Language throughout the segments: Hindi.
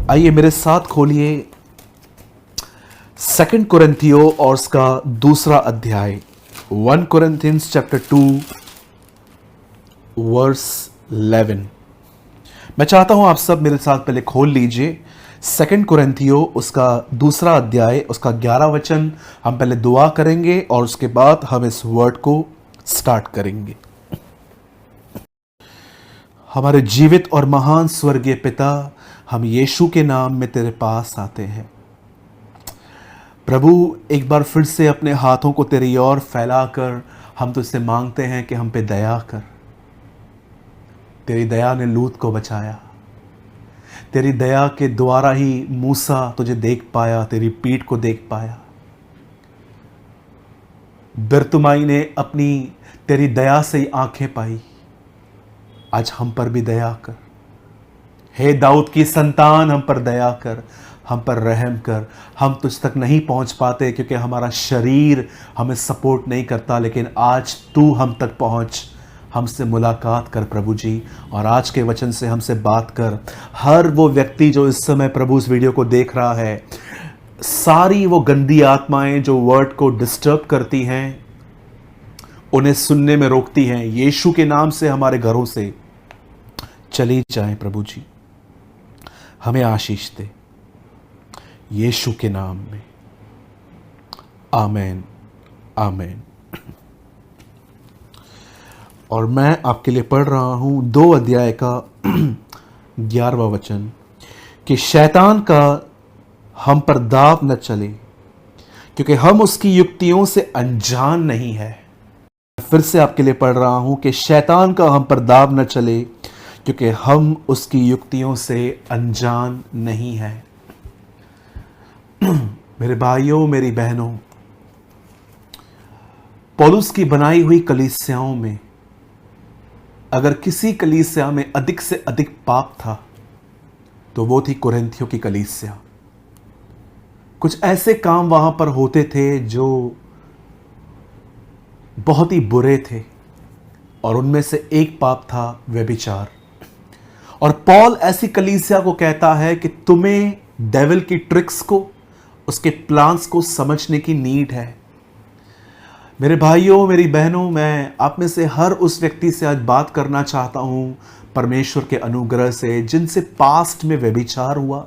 आइए मेरे साथ खोलिए 2 कुरिन्थियों और उसका दूसरा अध्याय 1 Corinthians chapter 2 verse 11। मैं चाहता हूं आप सब मेरे साथ पहले खोल लीजिए 2 कुरिन्थियों उसका दूसरा अध्याय उसका 11 वचन। हम पहले दुआ करेंगे और उसके बाद हम इस वर्ड को स्टार्ट करेंगे। हमारे जीवित और महान स्वर्गीय पिता, हम यीशु के नाम में तेरे पास आते हैं। प्रभु, एक बार फिर से अपने हाथों को तेरी ओर फैलाकर हम तुझसे मांगते हैं कि हम पे दया कर। तेरी दया ने लूत को बचाया, तेरी दया के द्वारा ही मूसा तुझे देख पाया, तेरी पीठ को देख पाया। बिरतुमाई ने अपनी तेरी दया से ही आंखें पाई। आज हम पर भी दया कर। हे दाऊद की संतान, हम पर दया कर, हम पर रहम कर। हम तुझ तक नहीं पहुंच पाते क्योंकि हमारा शरीर हमें सपोर्ट नहीं करता, लेकिन आज तू हम तक पहुंच, हमसे मुलाकात कर प्रभु जी, और आज के वचन से हमसे बात कर। हर वो व्यक्ति जो इस समय प्रभु इस वीडियो को देख रहा है, सारी वो गंदी आत्माएं जो वर्ड को डिस्टर्ब करती हैं, उन्हें सुनने में रोकती हैं, यीशु के नाम से हमारे घरों से चली जाएं। प्रभु जी हमें आशीष दे, यीशु के नाम में, आमेन आमेन। और मैं आपके लिए पढ़ रहा हूं 2 अध्याय का 11वां वचन कि शैतान का हम पर दाव न चले क्योंकि हम उसकी युक्तियों से अनजान नहीं है। फिर से आपके लिए पढ़ रहा हूं कि शैतान का हम पर दाव न चले क्योंकि हम उसकी युक्तियों से अनजान नहीं है। मेरे भाइयों, मेरी बहनों, पौलुस की बनाई हुई कलीसियाओं में अगर किसी कलीसिया में अधिक से अधिक पाप था तो वो थी कुरिन्थियों की कलीसिया। कुछ ऐसे काम वहां पर होते थे जो बहुत ही बुरे थे, और उनमें से एक पाप था व्यभिचार। और पौल ऐसी कलीसिया को कहता है कि तुम्हें डेविल की ट्रिक्स को, उसके प्लान्स को समझने की नीड है। मेरे भाइयों, मेरी बहनों, मैं आप में से हर उस व्यक्ति से आज बात करना चाहता हूं परमेश्वर के अनुग्रह से, जिनसे पास्ट में व्यभिचार हुआ।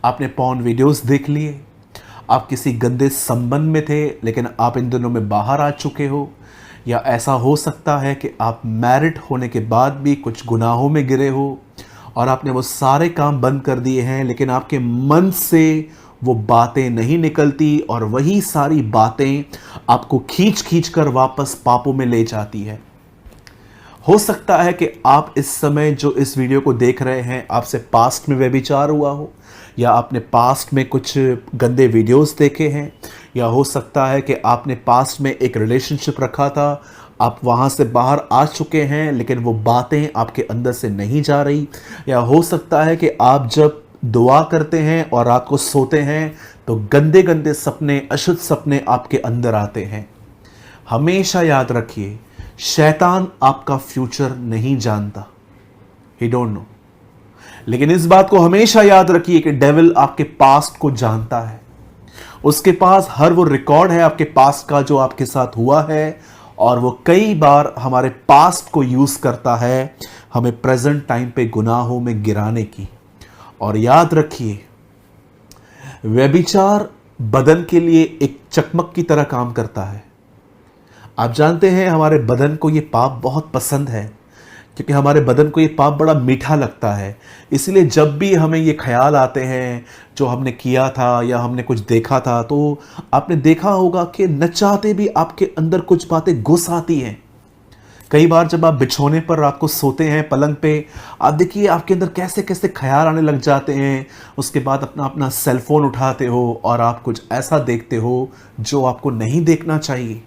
आपने पॉर्न वीडियोस देख लिए, आप किसी गंदे संबंध में थे लेकिन आप इन दिनों में बाहर आ चुके हो, या ऐसा हो सकता है कि आप मैरिड होने के बाद भी कुछ गुनाहों में गिरे हो और आपने वो सारे काम बंद कर दिए हैं, लेकिन आपके मन से वो बातें नहीं निकलती और वही सारी बातें आपको खींच खींच कर वापस पापों में ले जाती है। हो सकता है कि आप इस समय जो इस वीडियो को देख रहे हैं, आपसे पास्ट में व्यभिचार हुआ हो, या आपने पास्ट में कुछ गंदे वीडियोस देखे हैं, या हो सकता है कि आपने पास्ट में एक रिलेशनशिप रखा था, आप वहाँ से बाहर आ चुके हैं लेकिन वो बातें आपके अंदर से नहीं जा रही। या हो सकता है कि आप जब दुआ करते हैं और रात को सोते हैं तो गंदे गंदे सपने, अशुद्ध सपने आपके अंदर आते हैं। हमेशा याद रखिए, शैतान आपका फ्यूचर नहीं जानता, ही डोंट नो। लेकिन इस बात को हमेशा याद रखिए कि डेविल आपके पास्ट को जानता है। उसके पास हर वो रिकॉर्ड है आपके पास्ट का जो आपके साथ हुआ है, और वो कई बार हमारे पास्ट को यूज करता है हमें प्रेजेंट टाइम पे गुनाहों में गिराने की। और याद रखिए, व्यभिचार बदन के लिए एक चकमक की तरह काम करता है। आप जानते हैं हमारे बदन को ये पाप बहुत पसंद है, क्योंकि हमारे बदन को ये पाप बड़ा मीठा लगता है। इसलिए जब भी हमें ये ख्याल आते हैं जो हमने किया था या हमने कुछ देखा था, तो आपने देखा होगा कि न चाहते भी आपके अंदर कुछ बातें घुस आती हैं। कई बार जब आप बिछोने पर रात को सोते हैं पलंग पे, आप देखिए आपके अंदर कैसे कैसे ख्याल आने लग जाते हैं। उसके बाद अपना अपना सेलफोन उठाते हो और आप कुछ ऐसा देखते हो जो आपको नहीं देखना चाहिए।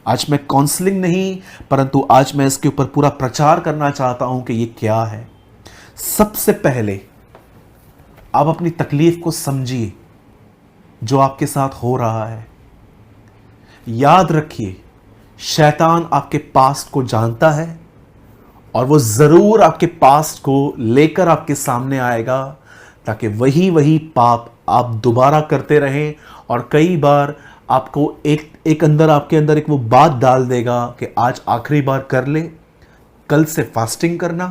आज मैं काउंसलिंग नहीं, परंतु आज मैं इसके ऊपर पूरा प्रचार करना चाहता हूं कि ये क्या है। सबसे पहले आप अपनी तकलीफ को समझिए जो आपके साथ हो रहा है। याद रखिए, शैतान आपके पास्ट को जानता है और वो जरूर आपके पास्ट को लेकर आपके सामने आएगा ताकि वही वही पाप आप दोबारा करते रहें। और कई बार आपको एक अंदर आपके अंदर एक वो बात डाल देगा कि आज आखिरी बार कर ले, कल से फास्टिंग करना,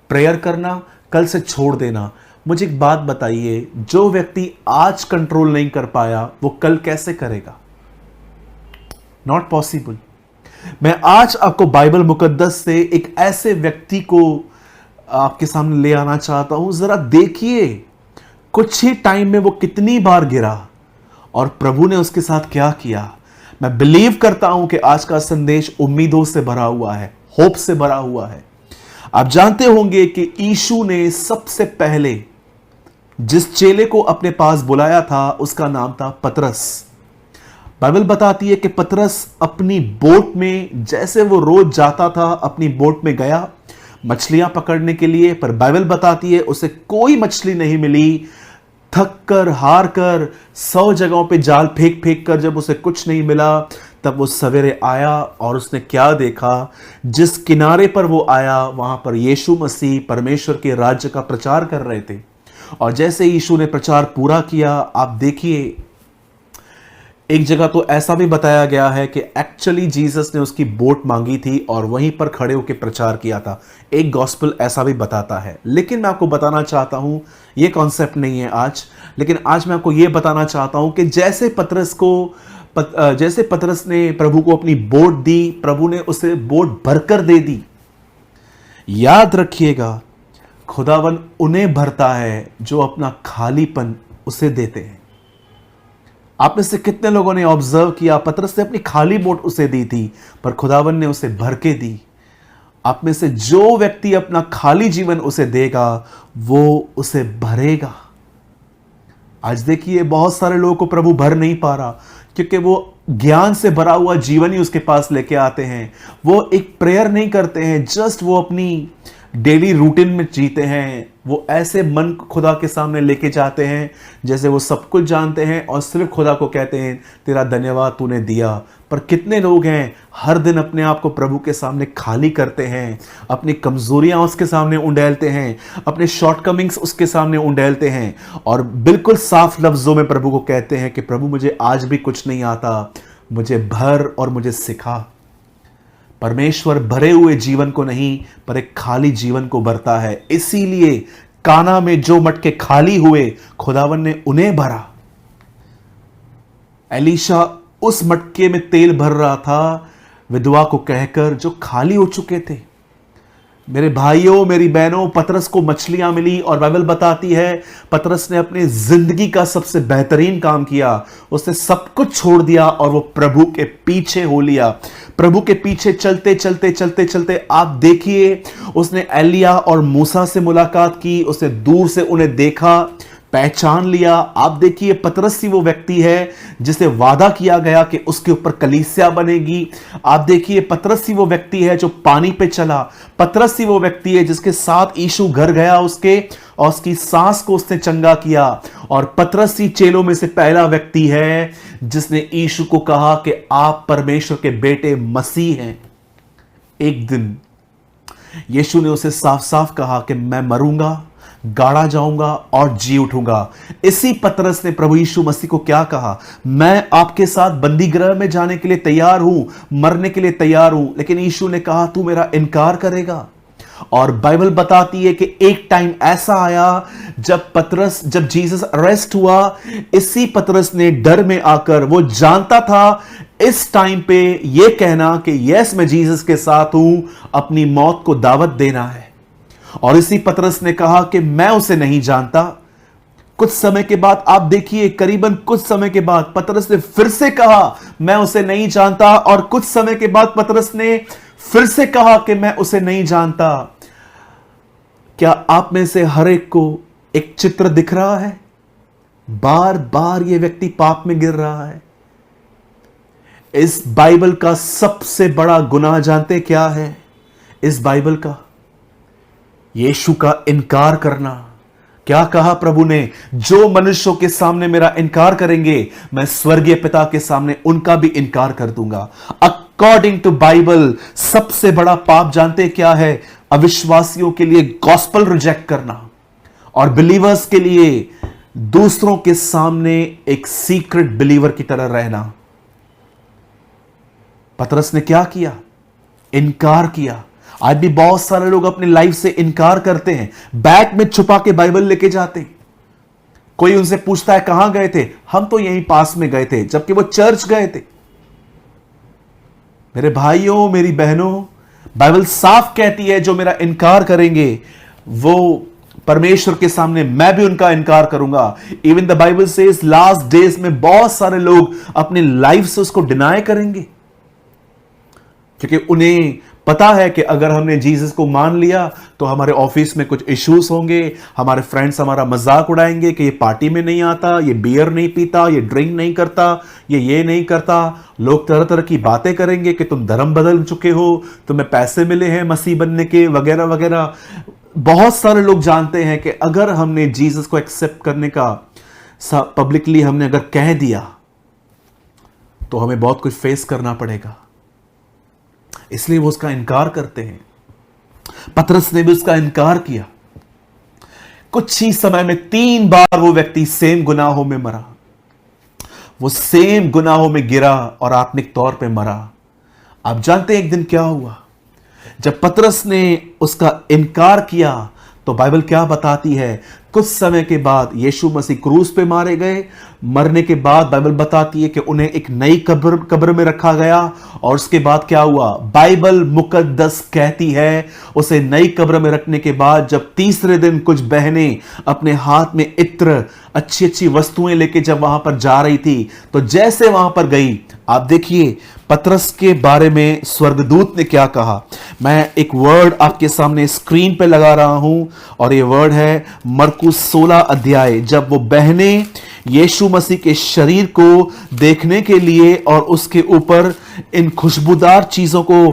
प्रेयर करना, कल से छोड़ देना। मुझे एक बात बताइए, जो व्यक्ति आज कंट्रोल नहीं कर पाया वो कल कैसे करेगा? Not possible. मैं आज आपको बाइबल मुकद्दस से एक ऐसे व्यक्ति को आपके सामने ले आना चाहता हूं। जरा देखिए कुछ ही टाइम में वो कितनी बार गिरा और प्रभु ने उसके साथ क्या किया। मैं बिलीव करता हूं कि आज का संदेश उम्मीदों से भरा हुआ है, होप से भरा हुआ है। आप जानते होंगे कि यीशु ने सबसे पहले जिस चेले को अपने पास बुलाया था उसका नाम था पतरस। बाइबल बताती है कि पतरस अपनी बोट में, जैसे वो रोज जाता था, अपनी बोट में गया मछलियां पकड़ने के लिए, पर बाइबल बताती है उसे कोई मछली नहीं मिली। थक कर, हार कर, 100 जगहों पे जाल फेंक फेंक कर जब उसे कुछ नहीं मिला, तब वो सवेरे आया और उसने क्या देखा? जिस किनारे पर वो आया वहां पर यीशु मसीह परमेश्वर के राज्य का प्रचार कर रहे थे। और जैसे यीशु ने प्रचार पूरा किया, आप देखिए एक जगह तो ऐसा भी बताया गया है कि एक्चुअली जीसस ने उसकी बोट मांगी थी और वहीं पर खड़े होकर प्रचार किया था। एक गॉस्पेल ऐसा भी बताता है। लेकिन मैं आपको बताना चाहता हूं, ये कॉन्सेप्ट नहीं है आज, लेकिन आज मैं आपको ये बताना चाहता हूं कि जैसे पतरस ने प्रभु को अपनी बोट दी, प्रभु ने उसे बोट भरकर दे दी। याद रखिएगा, खुदावन उन्हें भरता है जो अपना खालीपन उसे देते हैं। आप में से कितने लोगों ने ऑब्जर्व किया, पतरस ने अपनी खाली बोट उसे दी थी पर खुदावन ने उसे भर के दी। आप में से जो व्यक्ति अपना खाली जीवन उसे देगा वो उसे भरेगा। आज देखिए बहुत सारे लोगों को प्रभु भर नहीं पा रहा क्योंकि वो ज्ञान से भरा हुआ जीवन ही उसके पास लेके आते हैं। वो एक प्रेयर नहीं करते हैं, जस्ट वो अपनी डेली रूटीन में जीते हैं। वो ऐसे मन खुदा के सामने लेके जाते हैं जैसे वो सब कुछ जानते हैं और सिर्फ खुदा को कहते हैं तेरा धन्यवाद तूने दिया। पर कितने लोग हैं हर दिन अपने आप को प्रभु के सामने खाली करते हैं, अपनी कमजोरियां उसके सामने उंडेलते हैं, अपने शॉर्टकमिंग्स उसके सामने उंडेलते हैं और बिल्कुल साफ लफ्जों में प्रभु को कहते हैं कि प्रभु मुझे आज भी कुछ नहीं आता, मुझे भर और मुझे सिखा। परमेश्वर भरे हुए जीवन को नहीं पर एक खाली जीवन को भरता है। इसीलिए काना में जो मटके खाली हुए खुदावन ने उन्हें भरा। एलीशा उस मटके में तेल भर रहा था विधवा को कहकर जो खाली हो चुके थे। मेरे भाइयों मेरी बहनों, पतरस को मछलियां मिली और बाइबल बताती है पतरस ने अपनी जिंदगी का सबसे बेहतरीन काम किया। उसने सब कुछ छोड़ दिया और वो प्रभु के पीछे हो लिया। प्रभु के पीछे चलते चलते चलते चलते आप देखिए उसने एलिया और मूसा से मुलाकात की, उसने दूर से उन्हें देखा, पहचान लिया। आप देखिए पतरस ही वो व्यक्ति है जिसे वादा किया गया कि उसके ऊपर कलीसिया बनेगी। आप देखिए पतरस ही वो व्यक्ति है जो पानी पे चला। पतरस ही वो व्यक्ति है जिसके साथ यीशु घर गया उसके और उसकी सांस को उसने चंगा किया। और पतरस ही चेलों में से पहला व्यक्ति है जिसने यीशु को कहा कि आप परमेश्वर के बेटे मसीह हैं। एक दिन यीशु ने उसे साफ साफ कहा कि मैं मरूंगा, गाड़ा जाऊंगा और जी उठूंगा। इसी पतरस ने प्रभु यीशु मसीह को क्या कहा? मैं आपके साथ बंदी गृह में जाने के लिए तैयार हूं, मरने के लिए तैयार हूं। लेकिन यीशु ने कहा तू मेरा इनकार करेगा। और बाइबल बताती है कि एक टाइम ऐसा आया जब जीसस अरेस्ट हुआ, इसी पतरस ने डर में आकर, वो जानता था इस टाइम पे यह कहना कि यस मैं जीसस के साथ हूं, अपनी मौत को दावत देना है। और इसी पतरस ने कहा कि मैं उसे नहीं जानता। कुछ समय के बाद आप देखिए, करीबन कुछ समय के बाद पतरस ने फिर से कहा मैं उसे नहीं जानता। और कुछ समय के बाद पतरस ने फिर से कहा कि मैं उसे नहीं जानता। क्या आप में से हर एक को एक चित्र दिख रहा है? बार बार यह व्यक्ति पाप में गिर रहा है। इस बाइबल का सबसे बड़ा गुनाह जानते क्या है? इस बाइबल का यीशु का इनकार करना। क्या कहा प्रभु ने? जो मनुष्यों के सामने मेरा इनकार करेंगे मैं स्वर्गीय पिता के सामने उनका भी इनकार कर दूंगा। अकॉर्डिंग टू बाइबल सबसे बड़ा पाप जानते क्या है? अविश्वासियों के लिए गॉस्पेल रिजेक्ट करना। और बिलीवर्स के लिए दूसरों के सामने एक सीक्रेट बिलीवर की तरह रहना। पतरस ने क्या किया? इनकार किया। आज भी बहुत सारे लोग अपनी लाइफ से इनकार करते हैं, बैग में छुपा के बाइबल लेके जाते हैं। कोई उनसे पूछता है कहां गए थे, हम तो यहीं पास में गए थे, जबकि वो चर्च गए थे। मेरे भाइयों, मेरी बहनों, बाइबल साफ कहती है जो मेरा इनकार करेंगे वो परमेश्वर के सामने मैं भी उनका इनकार करूंगा। Even the Bible says last days में बहुत सारे लोग अपनी लाइफ से उसको डिनाई करेंगे, क्योंकि उन्हें पता है कि अगर हमने जीसस को मान लिया तो हमारे ऑफिस में कुछ इश्यूज होंगे, हमारे फ्रेंड्स हमारा मजाक उड़ाएंगे कि ये पार्टी में नहीं आता, ये बियर नहीं पीता, ये ड्रिंक नहीं करता, ये नहीं करता। लोग तरह तरह की बातें करेंगे कि तुम धर्म बदल चुके हो, तुम्हें पैसे मिले हैं मसीह बनने के, वगैरह वगैरह। बहुत सारे लोग जानते हैं कि अगर हमने जीसस को एक्सेप्ट करने का पब्लिकली हमने अगर कह दिया तो हमें बहुत कुछ फेस करना पड़ेगा, इसलिए वो उसका इनकार करते हैं। पतरस ने भी उसका इनकार किया। कुछ ही समय में 3 बार वो व्यक्ति सेम गुनाहों में मरा, वो सेम गुनाहों में गिरा और आत्मिक तौर पे मरा। आप जानते हैं एक दिन क्या हुआ? जब पतरस ने उसका इनकार किया तो बाइबल क्या बताती है? कुछ समय के बाद यीशु मसीह क्रूस पे मारे गए। मरने के बाद बाइबल बताती है कि उन्हें एक नई कब्र में रखा गया। और उसके बाद क्या हुआ? बाइबल मुकद्दस कहती है उसे नई कब्र में रखने के बाद जब तीसरे दिन कुछ बहनें अपने हाथ में इत्र, अच्छी अच्छी वस्तुएं लेके जब वहां पर जा रही थी, तो जैसे वहां पर गई, आप देखिए पतरस के बारे में स्वर्गदूत ने क्या कहा। मैं एक वर्ड आपके सामने स्क्रीन पे लगा रहा हूं और ये वर्ड है मरकुस 16 अध्याय। जब वो बहनें यीशु मसीह के शरीर को देखने के लिए और उसके ऊपर इन खुशबूदार चीजों को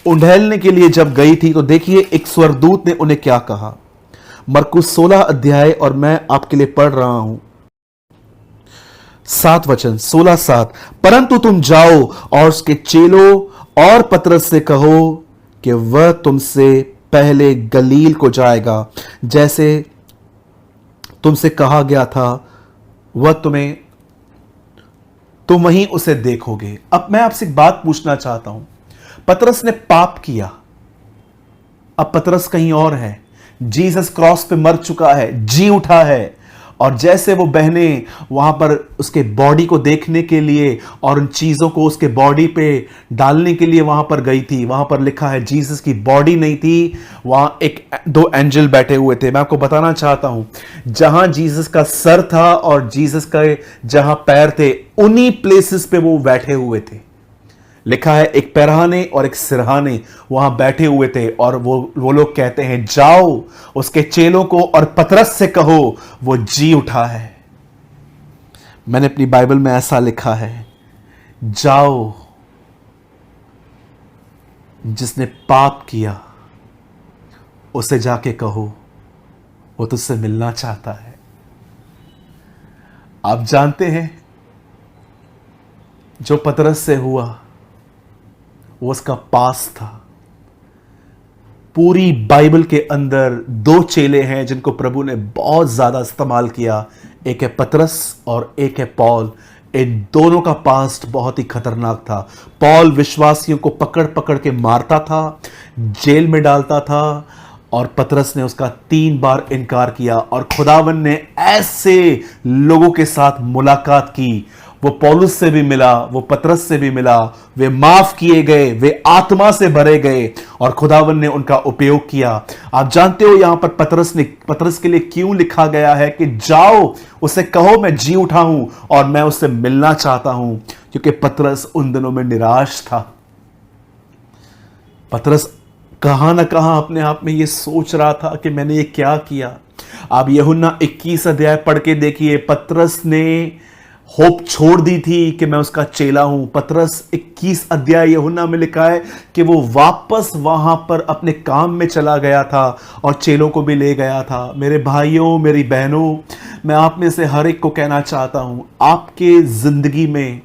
उंडेलने के लिए जब गई थी, तो देखिए एक स्वर्गदूत ने उन्हें क्या कहा। मरकुस 16 अध्याय और मैं आपके लिए पढ़ रहा हूं 7 वचन, 16:7। परंतु तुम जाओ और उसके चेलों और पतरस से कहो कि वह तुमसे पहले गलील को जाएगा, जैसे तुमसे कहा गया था, वह तुम वहीं उसे देखोगे। अब मैं आपसे एक बात पूछना चाहता हूं। पतरस ने पाप किया, अब पतरस कहीं और है। जीसस क्रॉस पे मर चुका है, जी उठा है, और जैसे वो बहनें वहां पर उसके बॉडी को देखने के लिए और उन चीजों को उसके बॉडी पे डालने के लिए वहां पर गई थी, वहां पर लिखा है जीसस की बॉडी नहीं थी, वहां 2 एंजल बैठे हुए थे। मैं आपको बताना चाहता हूं, जहां जीसस का सर था और जीसस का जहां पैर थे, उन्हीं प्लेसेस पे वो बैठे हुए थे। लिखा है एक पैरहाने और एक सिरहाने वहां बैठे हुए थे। और वो लोग कहते हैं जाओ उसके चेलों को और पतरस से कहो वो जी उठा है। मैंने अपनी बाइबल में ऐसा लिखा है, जाओ जिसने पाप किया उसे जाके कहो वो तुझसे मिलना चाहता है। आप जानते हैं जो पतरस से हुआ वो उसका पास था। पूरी बाइबल के अंदर 2 चेले हैं जिनको प्रभु ने बहुत ज्यादा इस्तेमाल किया, एक है पतरस और एक है पॉल। इन दोनों का पास्ट बहुत ही खतरनाक था। पॉल विश्वासियों को पकड़ पकड़ के मारता था, जेल में डालता था, और पतरस ने उसका 3 बार इनकार किया। और खुदावन ने ऐसे लोगों के साथ मुलाकात की, वो पौलुस से भी मिला, वो पतरस से भी मिला, वे माफ किए गए, वे आत्मा से भरे गए और खुदावन ने उनका उपयोग किया। आप जानते हो यहां पर पतरस के लिए क्यों लिखा गया है कि जाओ उसे कहो मैं जी उठा हूं और मैं उससे मिलना चाहता हूं, क्योंकि पतरस उन दिनों में निराश था। पतरस कहां ना कहां अपने आप में यह सोच रहा था कि मैंने ये क्या किया। आप यूहन्ना 21 अध्याय पढ़ के देखिए, पतरस ने होप छोड़ दी थी कि मैं उसका चेला हूं। पतरस 21 अध्याय यूहन्ना में लिखा है कि वो वापस वहां पर अपने काम में चला गया था और चेलों को भी ले गया था। मेरे भाइयों, मेरी बहनों, मैं आप में से हर एक को कहना चाहता हूं, आपके जिंदगी में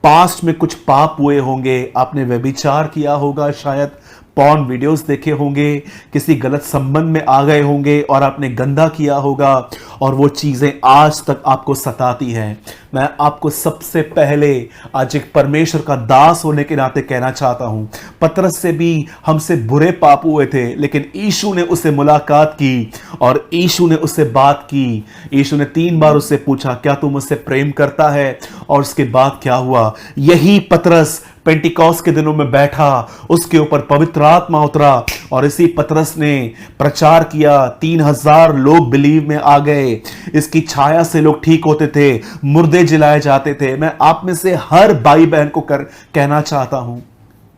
पास्ट में कुछ पाप हुए होंगे, आपने व्यभिचार किया होगा, शायद पॉर्न वीडियोस देखे होंगे, किसी गलत संबंध में आ गए होंगे और आपने गंदा किया होगा और वो चीजें आज तक आपको सताती हैं। मैं आपको सबसे पहले आज एक परमेश्वर का दास होने के नाते कहना चाहता हूं, पतरस से भी हमसे बुरे पाप हुए थे, लेकिन यीशु ने उससे मुलाकात की और यीशु ने उससे बात की। यीशु ने 3 बार उससे पूछा, क्या तू मुझसे प्रेम करता है? और उसके बाद क्या हुआ? यही पतरस पेंटिकॉस्ट के दिनों में बैठा, उसके ऊपर पवित्र आत्मा उतरा और इसी पतरस ने प्रचार किया। 3000 लोग बिलीव में आ गए। इसकी छाया से लोग ठीक होते थे, मुर्दे जिलाए जाते थे। मैं आप में से हर भाई बहन को कहना चाहता हूं,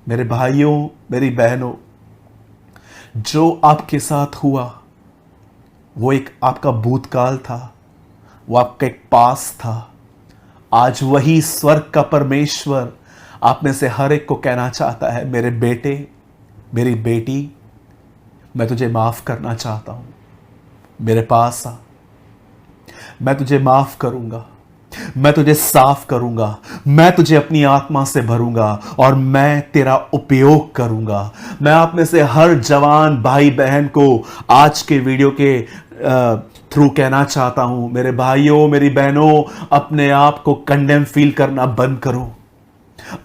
मेरे भाइयों, मेरी बहनों, जो आपके साथ हुआ वो एक आपका भूतकाल था, वो आपका एक पास था। आज वही स्वर्ग का परमेश्वर आप में से हर एक को कहना चाहता है, मेरे बेटे, मेरी बेटी, मैं तुझे माफ करना चाहता हूं, मेरे पास आ, मैं तुझे माफ करूंगा, मैं तुझे साफ करूंगा, मैं तुझे अपनी आत्मा से भरूंगा और मैं तेरा उपयोग करूंगा। मैं आप में से हर जवान भाई बहन को आज के वीडियो के थ्रू कहना चाहता हूं, मेरे भाइयों, मेरी बहनों, अपने आप को कंडेम फील करना बंद करो,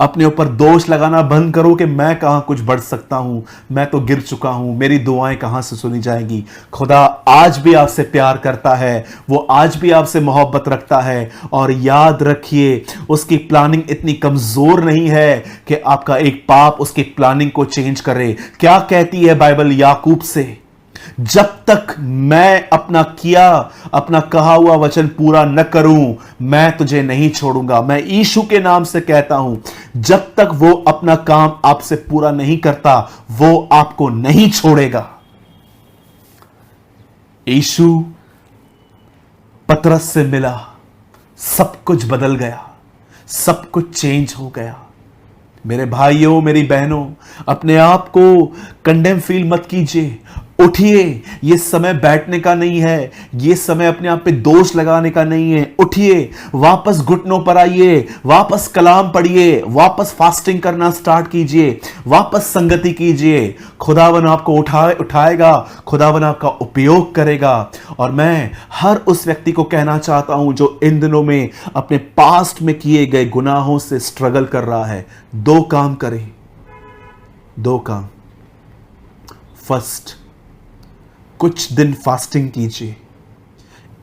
अपने ऊपर दोष लगाना बंद करो कि मैं कहां कुछ बढ़ सकता हूं, मैं तो गिर चुका हूं, मेरी दुआएं कहां से सुनी जाएंगी। खुदा आज भी आपसे प्यार करता है, वो आज भी आपसे मोहब्बत रखता है और याद रखिए, उसकी प्लानिंग इतनी कमजोर नहीं है कि आपका एक पाप उसकी प्लानिंग को चेंज करे। क्या कहती है बाइबल याकूब से? जब तक मैं अपना कहा हुआ वचन पूरा न करूं, मैं तुझे नहीं छोड़ूंगा। मैं यीशु के नाम से कहता हूं, जब तक वो अपना काम आपसे पूरा नहीं करता, वो आपको नहीं छोड़ेगा। यीशु पतरस से मिला, सब कुछ बदल गया, सब कुछ चेंज हो गया। मेरे भाइयों, मेरी बहनों, अपने आप को कंडेम फील मत कीजिए। उठिए, ये समय बैठने का नहीं है, ये समय अपने आप पे दोष लगाने का नहीं है। उठिए, वापस घुटनों पर आइए, वापस कलाम पढ़िए, वापस फास्टिंग करना स्टार्ट कीजिए, वापस संगति कीजिए। खुदावन आपको उठाएगा, खुदावन आपका उपयोग करेगा। और मैं हर उस व्यक्ति को कहना चाहता हूं जो इन दिनों में अपने पास्ट में किए गए गुनाहों से स्ट्रगल कर रहा है, 2 काम करें, 2 काम। फर्स्ट, कुछ दिन फास्टिंग कीजिए,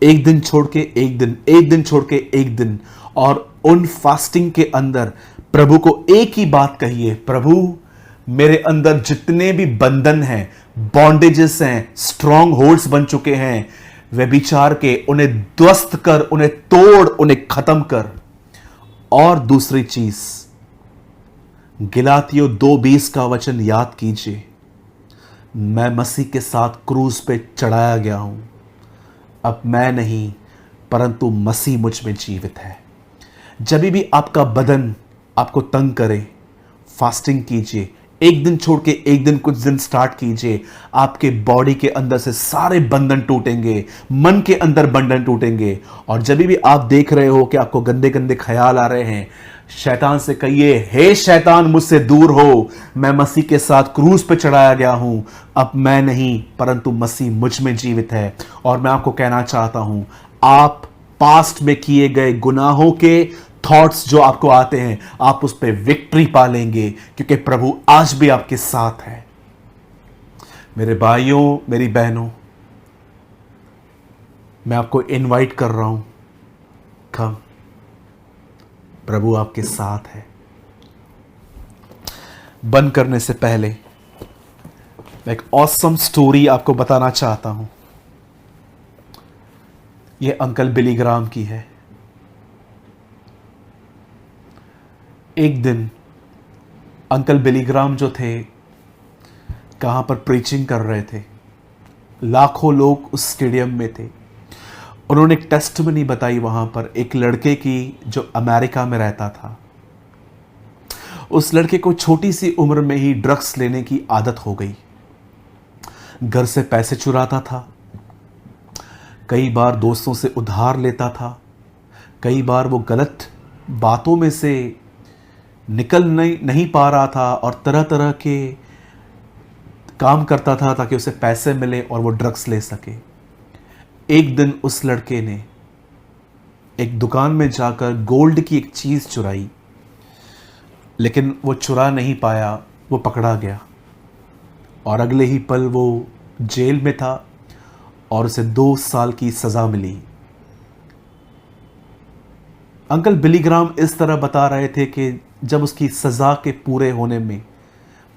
1 दिन छोड़ के 1 दिन, 1 दिन छोड़ के 1 दिन, और उन फास्टिंग के अंदर प्रभु को एक ही बात कहिए, प्रभु मेरे अंदर जितने भी बंधन हैं, बॉन्डेजेस हैं, स्ट्रॉन्ग होल्ड्स बन चुके हैं व्यभिचार के, उन्हें ध्वस्त कर, उन्हें तोड़, उन्हें खत्म कर। और दूसरी चीज, गलातियों 2:20 का वचन याद कीजिए, मैं मसीह के साथ क्रूस पे चढ़ाया गया हूं, अब मैं नहीं परंतु मसीह मुझ में जीवित है। जब भी आपका बदन आपको तंग करे, फास्टिंग कीजिए, 1 दिन छोड़ के 1 दिन, कुछ दिन स्टार्ट कीजिए। आपके बॉडी के अंदर से सारे बंधन टूटेंगे, मन के अंदर बंधन टूटेंगे। और जब भी आप देख रहे हो कि आपको गंदे गंदे ख्याल आ रहे हैं, शैतान से कहिए, हे शैतान मुझसे दूर हो, मैं मसीह के साथ क्रूस पे चढ़ाया गया हूं, अब मैं नहीं परंतु मसीह मुझ में जीवित है। और मैं आपको कहना चाहता हूं, आप पास्ट में किए गए गुनाहों के थॉट्स जो आपको आते हैं, आप उस पर विक्ट्री पालेंगे, क्योंकि प्रभु आज भी आपके साथ है। मेरे भाइयों, मेरी बहनों, मैं आपको इनवाइट कर रहा हूं, कम, प्रभु आपके साथ है। बंद करने से पहले मैं एक ऑसम स्टोरी आपको बताना चाहता हूं। यह अंकल बिली ग्राम की है। एक दिन अंकल बिली ग्राम जो थे, कहां पर प्रीचिंग कर रहे थे, लाखों लोग उस स्टेडियम में थे। उन्होंने एक टेस्टमनी बताई वहां पर, एक लड़के की जो अमेरिका में रहता था। उस लड़के को छोटी सी उम्र में ही ड्रग्स लेने की आदत हो गई। घर से पैसे चुराता था, कई बार दोस्तों से उधार लेता था, कई बार वो गलत बातों में से निकल नहीं पा रहा था और तरह तरह के काम करता था ताकि उसे पैसे मिले और वो ड्रग्स ले सके। एक दिन उस लड़के ने एक दुकान में जाकर गोल्ड की एक चीज़ चुराई, लेकिन वो चुरा नहीं पाया, वो पकड़ा गया और अगले ही पल वो जेल में था और उसे 2 साल की सज़ा मिली। अंकल बिली ग्राम इस तरह बता रहे थे कि जब उसकी सज़ा के पूरे होने में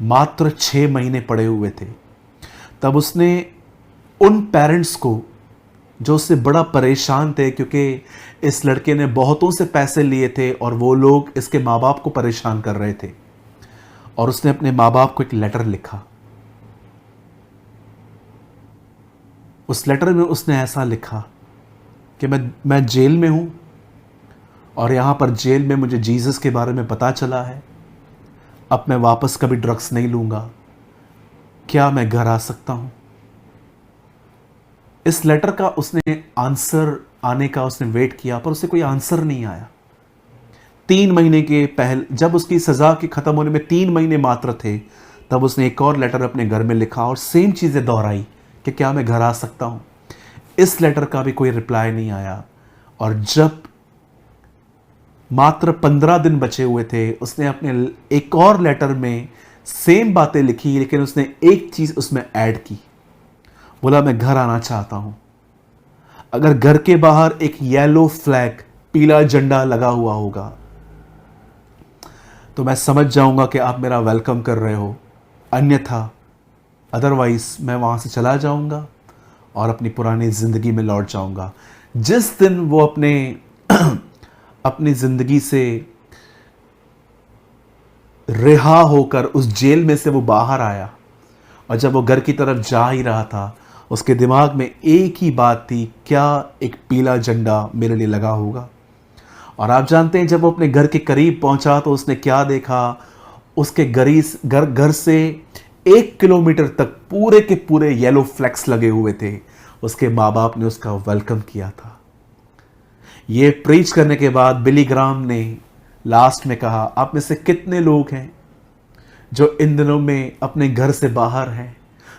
मात्र 6 महीने पड़े हुए थे, तब उसने उन पेरेंट्स को जो उससे बड़ा परेशान थे, क्योंकि इस लड़के ने बहुतों से पैसे लिए थे और वो लोग इसके माँ बाप को परेशान कर रहे थे, और उसने अपने माँ बाप को एक लेटर लिखा। उस लेटर में उसने ऐसा लिखा कि मैं जेल में हूँ और यहाँ पर जेल में मुझे जीसस के बारे में पता चला है। अब मैं वापस कभी ड्रग्स नहीं लूँगा। क्या मैं घर आ सकता हूँ? इस लेटर का उसने आंसर आने का उसने वेट किया, पर उसे कोई आंसर नहीं आया। 3 महीने के पहले, जब उसकी सज़ा के ख़त्म होने में 3 महीने मात्र थे, तब उसने एक और लेटर अपने घर में लिखा और सेम चीज़ें दोहराई कि क्या मैं घर आ सकता हूँ। इस लेटर का भी कोई रिप्लाई नहीं आया, और जब मात्र 15 दिन बचे हुए थे, उसने अपने एक और लेटर में सेम बातें लिखी, लेकिन उसने एक चीज़ उसमें ऐड की। बोला, मैं घर आना चाहता हूँ। अगर घर के बाहर एक येलो फ्लैग, पीला झंडा लगा हुआ होगा, तो मैं समझ जाऊंगा कि आप मेरा वेलकम कर रहे हो, अन्यथा अदरवाइज मैं वहाँ से चला जाऊंगा और अपनी पुरानी ज़िंदगी में लौट जाऊंगा। जिस दिन वो अपनी ज़िंदगी से रिहा होकर उस जेल में से वो बाहर आया, और जब वो घर की तरफ जा ही रहा था, उसके दिमाग में एक ही बात थी, क्या एक पीला झंडा मेरे लिए लगा होगा। और आप जानते हैं, जब वो अपने घर के करीब पहुंचा तो उसने क्या देखा? उसके घर से 1 किलोमीटर तक पूरे के पूरे येलो फ्लैग्स लगे हुए थे। उसके माँ बाप ने उसका वेलकम किया था। ये प्रीच करने के बाद बिली ग्राम ने लास्ट में कहा, आप में से कितने लोग हैं जो इन दिनों में अपने घर से बाहर हैं,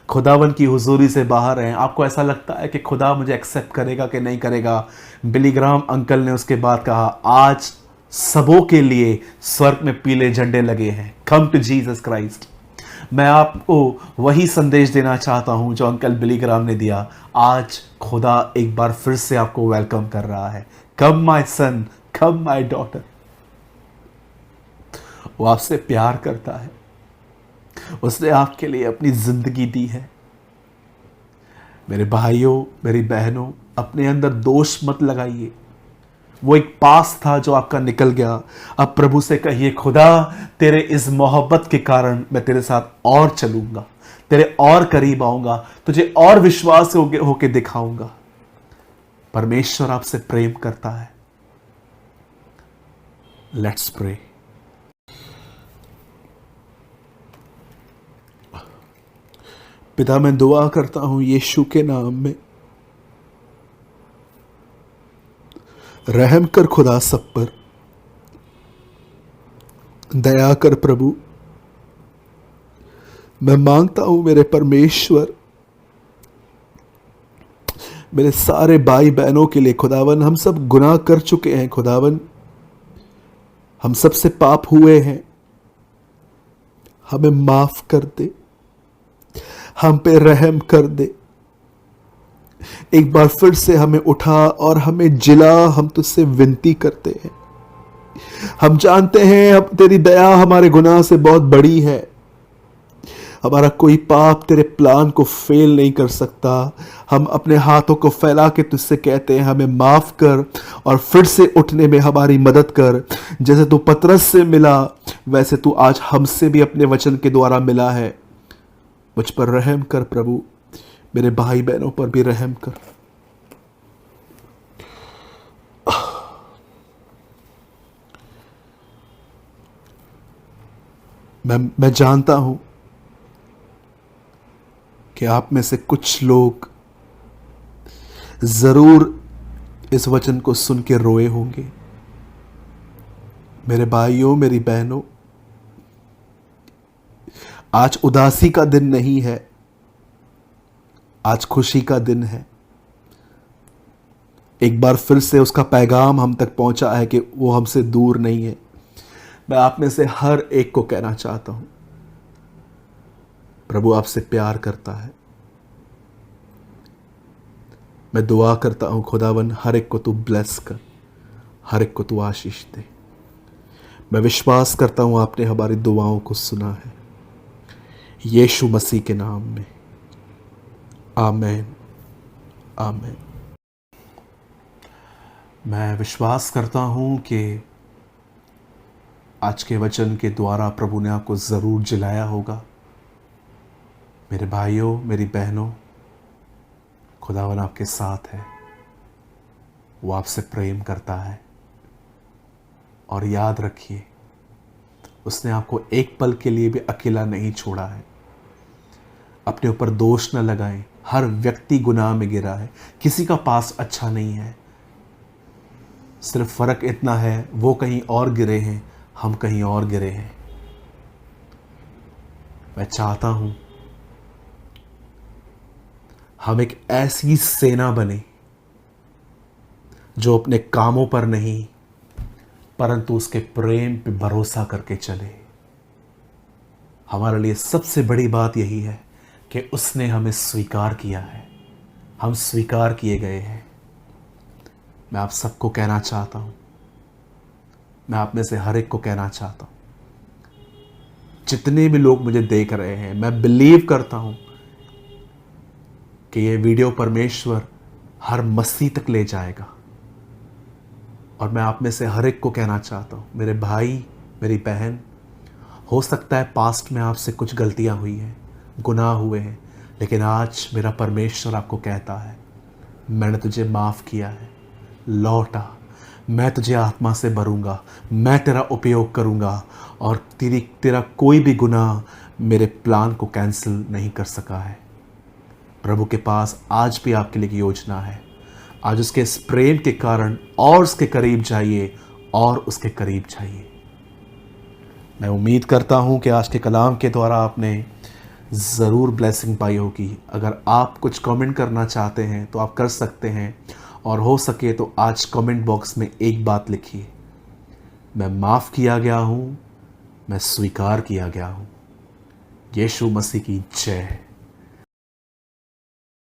खुदावन की हुजूरी से बाहर हैं? आपको ऐसा लगता है कि खुदा मुझे एक्सेप्ट करेगा कि नहीं करेगा? बिली ग्राम अंकल ने उसके बाद कहा, आज सबों के लिए स्वर्ग में पीले झंडे लगे हैं। Come to Jesus Christ. मैं आपको वही संदेश देना चाहता हूं जो अंकल बिली ग्राम ने दिया। आज खुदा एक बार फिर से आपको वेलकम कर रहा है। Come my son, come my daughter. वो आपसे प्यार करता है, उसने आपके लिए अपनी जिंदगी दी है। मेरे भाइयों, मेरी बहनों, अपने अंदर दोष मत लगाइए। वो एक पास था जो आपका निकल गया। अब प्रभु से कहिए, खुदा तेरे इस मोहब्बत के कारण मैं तेरे साथ और चलूंगा, तेरे और करीब आऊंगा, तुझे और विश्वास होके दिखाऊंगा। परमेश्वर आपसे प्रेम करता है। Let's pray. पिता, मैं दुआ करता हूं यीशु के नाम में, रहम कर खुदा, सब पर दया कर प्रभु। मैं मांगता हूं मेरे परमेश्वर, मेरे सारे भाई बहनों के लिए खुदावन, हम सब गुनाह कर चुके हैं खुदावन, हम सबसे पाप हुए हैं, हमें माफ कर दे, हम पे रहम कर दे। एक बार फिर से हमें उठा और हमें जिला, हम तुझसे विनती करते हैं। हम जानते हैं अब तेरी दया हमारे गुनाह से बहुत बड़ी है। हमारा कोई पाप तेरे प्लान को फेल नहीं कर सकता। हम अपने हाथों को फैला के तुझसे कहते हैं, हमें माफ कर और फिर से उठने में हमारी मदद कर। जैसे तू पतरस से मिला, वैसे तू आज हमसे भी अपने वचन के द्वारा मिला है। मुझ पर रहम कर प्रभु, मेरे भाई बहनों पर भी रहम कर। मैं जानता हूं कि आप में से कुछ लोग जरूर इस वचन को सुन के रोए होंगे। मेरे भाइयों, मेरी बहनों, आज उदासी का दिन नहीं है, आज खुशी का दिन है। एक बार फिर से उसका पैगाम हम तक पहुंचा है कि वो हमसे दूर नहीं है। मैं आप में से हर एक को कहना चाहता हूं, प्रभु आपसे प्यार करता है। मैं दुआ करता हूं खुदावन हर एक को तू ब्लेस कर, हर एक को तू आशीष दे। मैं विश्वास करता हूं आपने हमारी दुआओं को सुना है, यीशु मसीह के नाम में, आमीन आमीन। मैं विश्वास करता हूं कि आज के वचन के द्वारा प्रभु ने आपको ज़रूर जिलाया होगा। मेरे भाइयों, मेरी बहनों, खुदावन आपके साथ है, वो आपसे प्रेम करता है। और याद रखिए, उसने आपको एक पल के लिए भी अकेला नहीं छोड़ा है। अपने ऊपर दोष न लगाएं। हर व्यक्ति गुनाह में गिरा है, किसी का पास अच्छा नहीं है। सिर्फ फर्क इतना है, वो कहीं और गिरे हैं, हम कहीं और गिरे हैं। मैं चाहता हूं हम एक ऐसी सेना बने जो अपने कामों पर नहीं परंतु उसके प्रेम पे भरोसा करके चले। हमारे लिए सबसे बड़ी बात यही है कि उसने हमें स्वीकार किया है, हम स्वीकार किए गए हैं। मैं आप सबको कहना चाहता हूं, मैं आप में से हर एक को कहना चाहता हूं, जितने भी लोग मुझे देख रहे हैं, मैं बिलीव करता हूं कि ये वीडियो परमेश्वर हर मसीह तक ले जाएगा। और मैं आप में से हर एक को कहना चाहता हूं, मेरे भाई, मेरी बहन, हो सकता है पास्ट में आपसे कुछ गलतियां हुई हैं, गुनाह हुए हैं, लेकिन आज मेरा परमेश्वर आपको कहता है, मैंने तुझे माफ़ किया है, लौटा, मैं तुझे आत्मा से भरूंगा, मैं तेरा उपयोग करूंगा और तेरा कोई भी गुनाह मेरे प्लान को कैंसिल नहीं कर सका है। प्रभु के पास आज भी आपके लिए योजना है। आज उसके इस प्रेम के कारण और उसके करीब जाइए और उसके करीब जाइए। मैं उम्मीद करता हूं कि आज के कलाम के द्वारा आपने ज़रूर ब्लेसिंग पाई होगी। अगर आप कुछ कमेंट करना चाहते हैं तो आप कर सकते हैं, और हो सके तो आज कमेंट बॉक्स में एक बात लिखिए, मैं माफ़ किया गया हूं, मैं स्वीकार किया गया हूं। यीशु मसीह की जय।